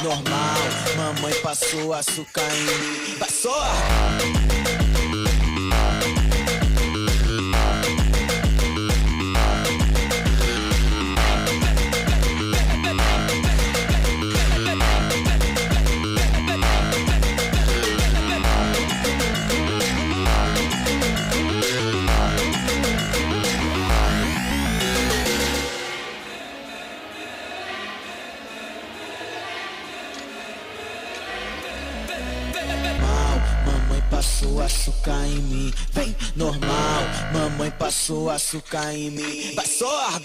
normal. Mamãe passou açúcar em mim, vai soar. Mamãe passou açúcar em mim, vem normal. Mamãe passou açúcar em mim, vai soar.